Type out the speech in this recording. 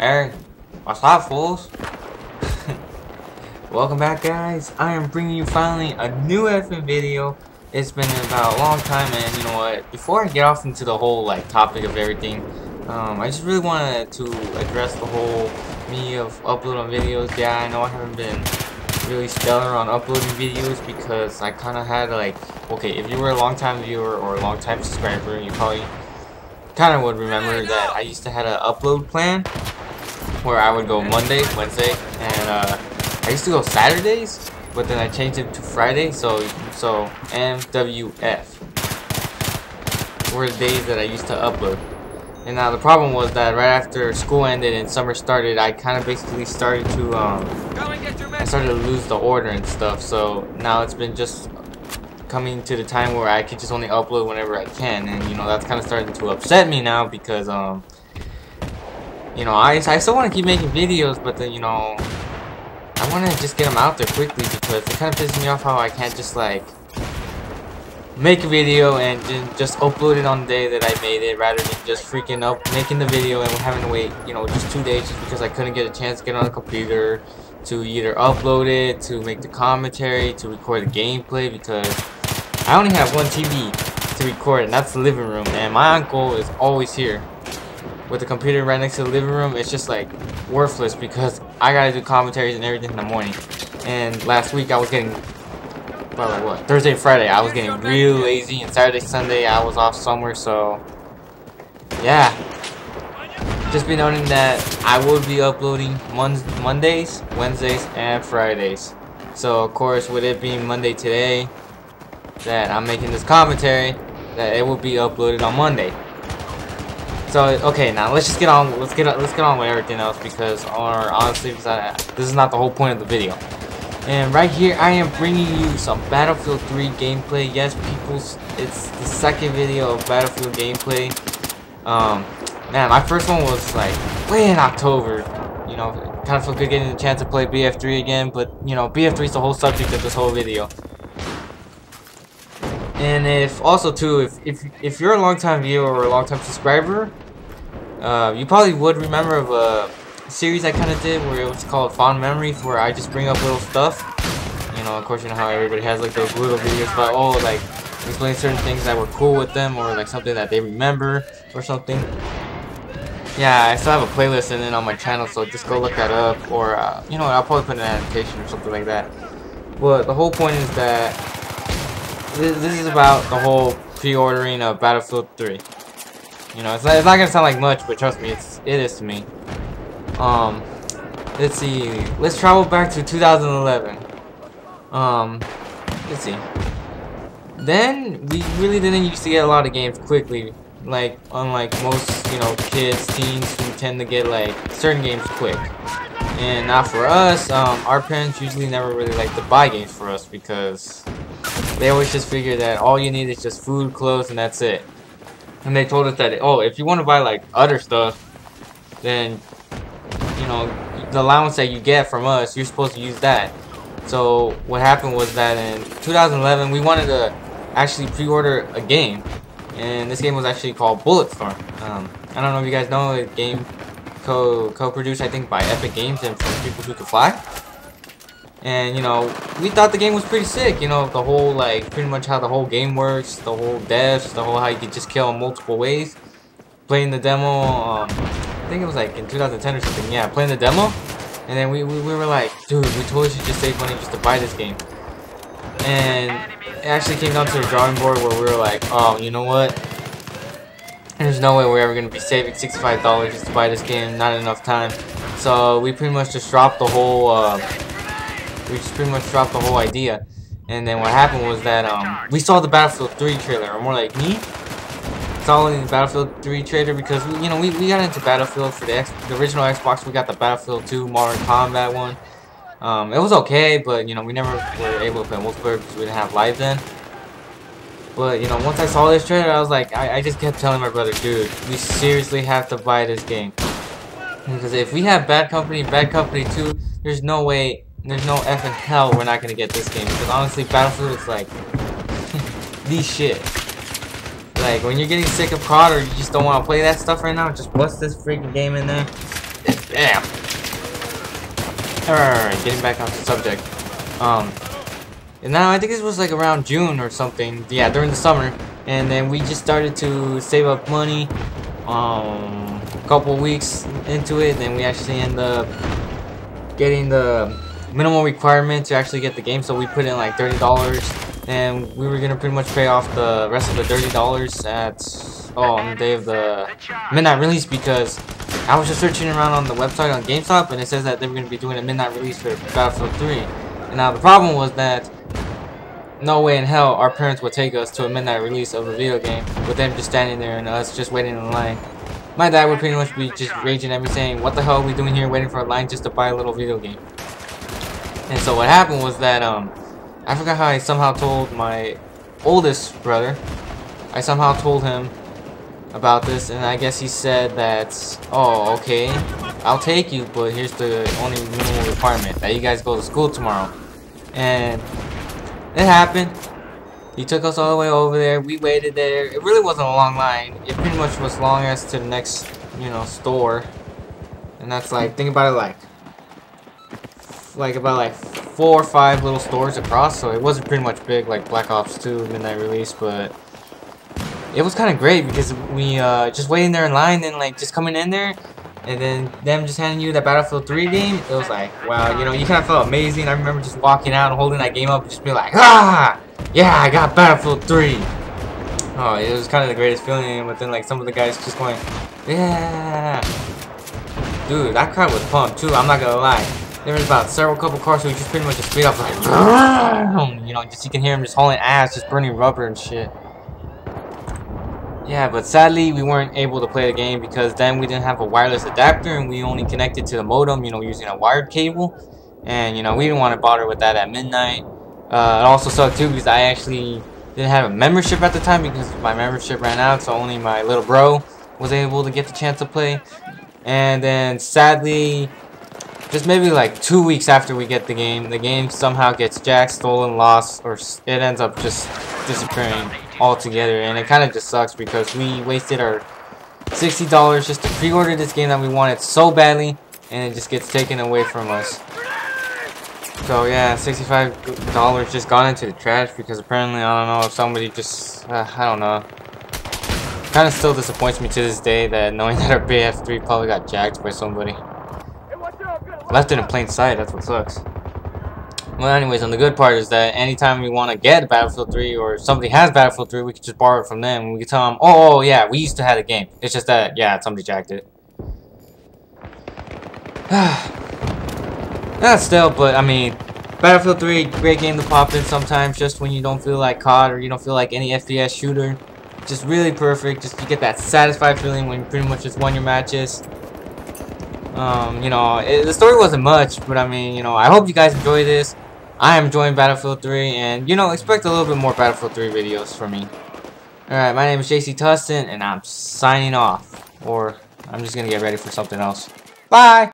Hey, what's up, fools? Welcome back, guys. I am bringing you finally a new effing video. It's been about a long time, and you know what? Before I get off into the whole topic of everything, I just really wanted to address the whole me of uploading videos. Yeah, I know I haven't been really stellar on uploading videos because I kind of had okay, if you were a long-time viewer or a long-time subscriber, you probably kind of would remember that I used to have an upload plan where I would go Monday, Wednesday, and I used to go Saturdays, but then I changed it to Friday, so MWF were the days that I used to upload. And now the problem was that right after school ended and summer started, I kind of basically started to I started to lose the order and stuff. So now it's been just coming to the time where I could just only upload whenever I can, and you know that's kind of starting to upset me now because you know, I still want to keep making videos, but then, you know, I want to just get them out there quickly because it kind of pisses me off how I can't just make a video and just upload it on the day that I made it, rather than just freaking up making the video and having to wait, you know, just 2 days just because I couldn't get a chance to get on the computer to either upload it, to make the commentary, to record the gameplay, because I only have one TV to record, and that's the living room, and my uncle is always here with the computer right next to the living room. It's just worthless because I gotta do commentaries and everything in the morning. And last week I was getting probably Thursday and Friday I was getting real lazy, and Saturday, Sunday I was off somewhere. So yeah, just be noting that I will be uploading Mondays, Wednesdays, and Fridays. So of course, with it being Monday today that I'm making this commentary, that it will be uploaded on Monday. So okay, now let's just get on. Let's get on with everything else because, honestly, this is not the whole point of the video. And right here, I am bringing you some Battlefield 3 gameplay. Yes, peoples, it's the second video of Battlefield gameplay. Man, my first one was way in October. You know, kind of feel good getting the chance to play BF3 again, but you know, BF3 is the whole subject of this whole video. And if you're a long-time viewer or a long-time subscriber, you probably would remember of a series I kind of did where it was called Fond Memories, where I just bring up little stuff. You know, of course, you know how everybody has those little videos about explain certain things that were cool with them, or something that they remember or something. Yeah, I still have a playlist in it on my channel, so just go look that up, or you know, I'll probably put an annotation or something like that. But the whole point is that this is about the whole pre-ordering of Battlefield 3. You know, it's not gonna sound like much, but trust me, it is to me. Let's see. Let's travel back to 2011. Let's see. Then we really didn't used to get a lot of games quickly, unlike most, you know, kids, teens who tend to get certain games quick. And not for us. Our parents usually never really liked to buy games for us because they always just figure that all you need is just food, clothes, and that's it. And they told us that, oh, if you want to buy other stuff, then, you know, the allowance that you get from us, you're supposed to use that. So what happened was that in 2011, we wanted to actually pre-order a game, and this game was actually called Bulletstorm. I don't know if you guys know, a game co-produced, I think, by Epic Games and from People Who Could Fly. And you know, we thought the game was pretty sick. You know, the whole pretty much how the whole game works, the whole devs, the whole how you could just kill in multiple ways. Playing the demo, I think it was in 2010 or something. Yeah, playing the demo, and then we were like, dude, we totally should just save money just to buy this game. And it actually came down to the drawing board where we were like, oh, you know what? There's no way we're ever gonna be saving $65 just to buy this game. Not enough time. So we pretty much just dropped the whole. We just pretty much dropped the whole idea. And then what happened was that we saw the Battlefield 3 trailer, or more like me saw the Battlefield 3 trailer because we got into Battlefield for the original Xbox. We got the Battlefield 2 Modern Combat one. It was okay, but you know, we never were able to play multiplayer because we didn't have live then. But you know, once I saw this trailer, I was like, I just kept telling my brother, dude, we seriously have to buy this game, because if we have Bad Company 2, there's no way. There's no effing hell we're not gonna get this game, because honestly, Battlefield is the shit. When you're getting sick of COD or you just don't want to play that stuff right now, just bust this freaking game in there. Damn. Alright, getting back on the subject. And now I think this was like around June or something. Yeah, during the summer. And then we just started to save up money. A couple weeks into it, then we actually end up getting the minimal requirement to actually get the game. So we put in like $30, and we were gonna pretty much pay off the rest of the $30 on the day of the midnight release, because I was just searching around on the website on GameStop, and it says that they were gonna be doing a midnight release for Battlefield 3. And now the problem was that no way in hell our parents would take us to a midnight release of a video game with them just standing there and us just waiting in line. My dad would pretty much be just raging at me saying, what the hell are we doing here waiting for a line just to buy a little video game? And so what happened was that, I forgot how I somehow told my oldest brother, I somehow told him about this, and I guess he said that, oh, okay, I'll take you, but here's the only minimal requirement, that you guys go to school tomorrow. And it happened. He took us all the way over there. We waited there. It really wasn't a long line. It pretty much was long as to the next, store. And that's like, think about it like about 4 or 5 little stores across. So it wasn't pretty much big like Black Ops 2 midnight release, but it was kind of great because we just waiting there in line and like just coming in there, and then them just handing you that Battlefield 3 game. It was like, wow, you kind of felt amazing. I remember just walking out and holding that game up and just be like, ah! Yeah, I got Battlefield 3. Oh, it was kind of the greatest feeling. But then, like, some of the guys just going, yeah. Dude, that crowd was pumped too. I'm not gonna lie. There was about couple cars who just pretty much just speed up like, just you can hear them just hauling ass, just burning rubber and shit. Yeah, but sadly we weren't able to play the game because then we didn't have a wireless adapter and we only connected to the modem, using a wired cable. And we didn't want to bother with that at midnight. It also sucked too because I actually didn't have a membership at the time because my membership ran out, so only my little bro was able to get the chance to play. And then sadly, just maybe like 2 weeks after we get the game somehow gets jacked, stolen, lost, or it ends up just disappearing altogether. And it kind of just sucks because we wasted our $60 just to pre-order this game that we wanted so badly, and it just gets taken away from us. So yeah, $65 just gone into the trash because apparently, I don't know, if somebody just, I don't know. Kind of still disappoints me to this day that knowing that our BF3 probably got jacked by somebody. Left it in plain sight, that's what sucks. Well, anyways, and the good part is that anytime we want to get Battlefield 3 or somebody has Battlefield 3, we can just borrow it from them and we can tell them, oh yeah, we used to have the game. It's just that, yeah, somebody jacked it. Still, but I mean, Battlefield 3, great game to pop in sometimes just when you don't feel like COD or you don't feel like any FPS shooter. Just really perfect. Just you get that satisfied feeling when you pretty much just won your matches. The story wasn't much, but I mean, I hope you guys enjoy this. I am enjoying Battlefield 3, and expect a little bit more Battlefield 3 videos from me. Alright, my name is JCTustin, and I'm signing off. Or I'm just gonna get ready for something else. Bye!